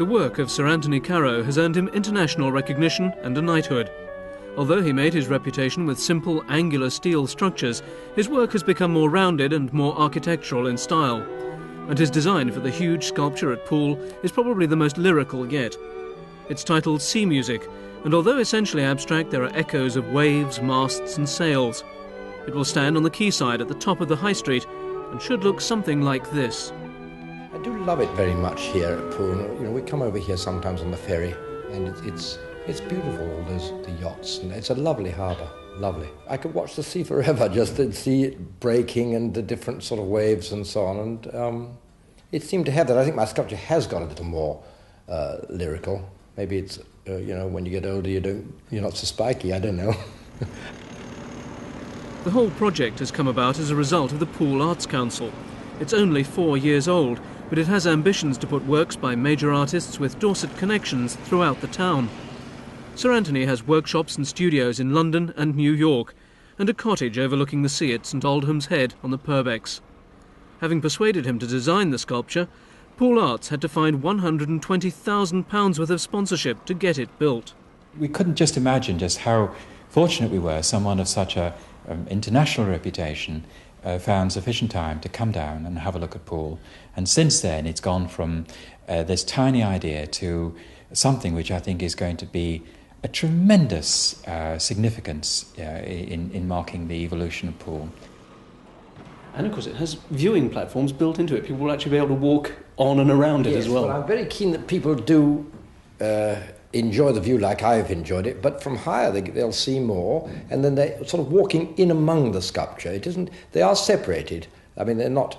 The work of Sir Anthony Caro has earned him international recognition and a knighthood. Although he made his reputation with simple, angular steel structures, his work has become more rounded and more architectural in style. And his design for the huge sculpture at Poole is probably the most lyrical yet. It's titled Sea Music, and although essentially abstract, there are echoes of waves, masts and sails. It will stand on the quayside at the top of the High Street and should look something like this. I do love it very much here at Poole. You know, we come over here sometimes on the ferry, and it's beautiful, all the yachts, and it's a lovely harbour, lovely. I could watch the sea forever, just to see it breaking and the different sort of waves and so on, and it seemed to have that. I think my sculpture has got a little more lyrical. Maybe it's, you know, when you get older you're not so spiky, I don't know. The whole project has come about as a result of the Poole Arts Council. It's only 4 years old, but it has ambitions to put works by major artists with Dorset connections throughout the town. Sir Anthony has workshops and studios in London and New York, and a cottage overlooking the sea at St Aldham's Head on the Purbex. Having persuaded him to design the sculpture, Poole Arts had to find £120,000 worth of sponsorship to get it built. We couldn't just imagine just how fortunate we were. Someone of such an international reputation found sufficient time to come down and have a look at Poole. And since then, it's gone from this tiny idea to something which I think is going to be a tremendous significance in marking the evolution of Poole. And of course it has viewing platforms built into it. People will actually be able to walk on and around it as well. Well, I'm very keen that people do enjoy the view like I've enjoyed it, but from higher they'll see more, and then they're sort of walking in among the sculpture. They are separated. I mean, they're not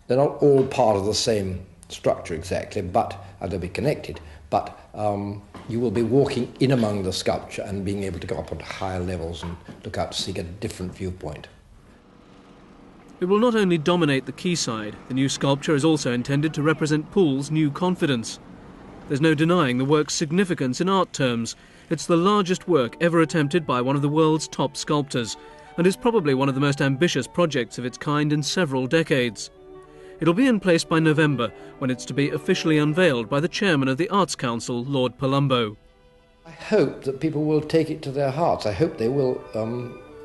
all part of the same structure exactly, but they'll be connected. But you will be walking in among the sculpture and being able to go up onto higher levels and look out to see a different viewpoint. It will not only dominate the quayside, the new sculpture is also intended to represent Poole's new confidence. There's no denying the work's significance in art terms. It's the largest work ever attempted by one of the world's top sculptors, and is probably one of the most ambitious projects of its kind in several decades. It'll be in place by November, when it's to be officially unveiled by the chairman of the Arts Council, Lord Palumbo. I hope that people will take it to their hearts. I hope they will.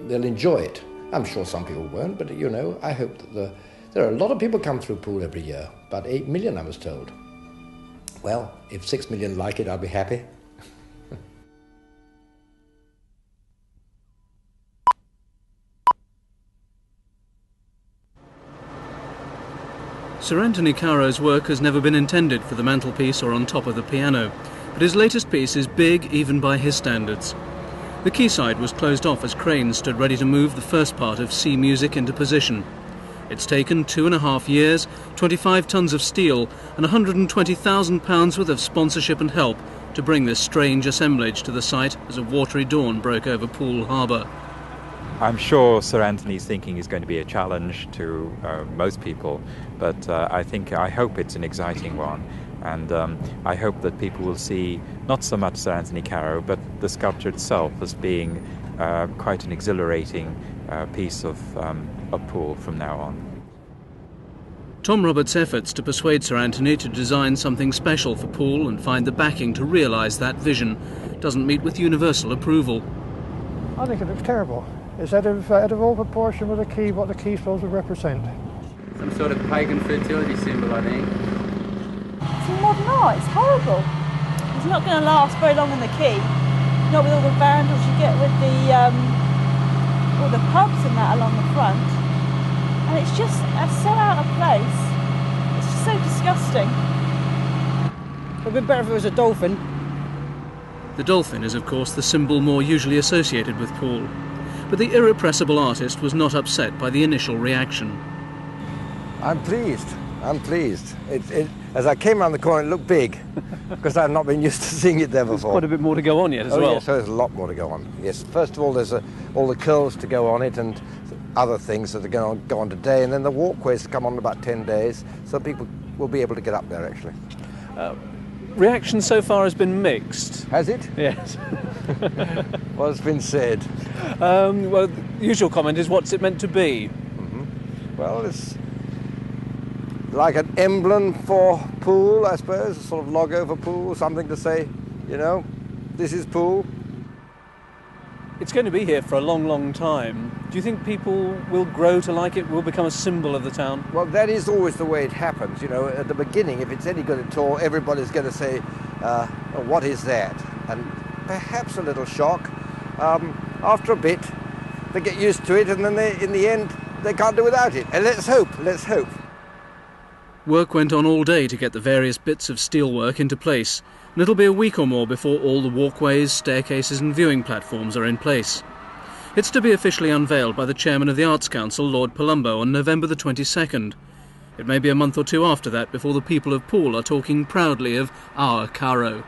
They'll enjoy it. I'm sure some people won't, but you know, I hope that there are a lot of people come through Poole every year. About 8 million, I was told. Well, if 6 million like it, I'll be happy. Sir Anthony Caro's work has never been intended for the mantelpiece or on top of the piano, but his latest piece is big even by his standards. The quayside was closed off as cranes stood ready to move the first part of Sea Music into position. It's taken 2.5 years, 25 tons of steel and £120,000 worth of sponsorship and help to bring this strange assemblage to the site as a watery dawn broke over Poole Harbour. I'm sure Sir Anthony's thinking is going to be a challenge to most people, but I hope it's an exciting one. And I hope that people will see not so much Sir Anthony Caro, but the sculpture itself as being quite an exhilarating piece of Poole from now on. Tom Roberts' efforts to persuade Sir Anthony to design something special for Poole and find the backing to realise that vision doesn't meet with universal approval. I think it looks terrible. It's out of all proportion with what the quay's supposed to represent. Some sort of pagan fertility symbol, I think. It's modern art, it's horrible. It's not going to last very long in the quay, not with all the vandals you get with all the pubs and that along the front. And it's just so out of place. It's just so disgusting. It would be better if it was a dolphin. The dolphin is, of course, the symbol more usually associated with Poole. But the irrepressible artist was not upset by the initial reaction. I'm pleased. As I came around the corner, it looked big, because I've not been used to seeing it there before. There's quite a bit more to go on yet as well. Yes, so there's a lot more to go on. Yes, first of all, there's all the curls to go on it and other things that are going to go on today, and then the walkways come on in about 10 days, so people will be able to get up there, actually. Reaction so far has been mixed. Has it? Yes. What's been said? Well, the usual comment is, what's it meant to be? Well, like an emblem for Poole, I suppose, a sort of logo for Poole, something to say, you know, this is Poole. It's going to be here for a long, long time. Do you think people will grow to like it, will become a symbol of the town? Well, that is always the way it happens. You know, at the beginning, if it's any good at all, everybody's going to say, oh, what is that? And perhaps a little shock. After a bit, they get used to it, and then in the end, they can't do without it. And let's hope. Work went on all day to get the various bits of steelwork into place, and it'll be a week or more before all the walkways, staircases and viewing platforms are in place. It's to be officially unveiled by the chairman of the Arts Council, Lord Palumbo, on November the 22nd. It may be a month or two after that before the people of Poole are talking proudly of our Caro.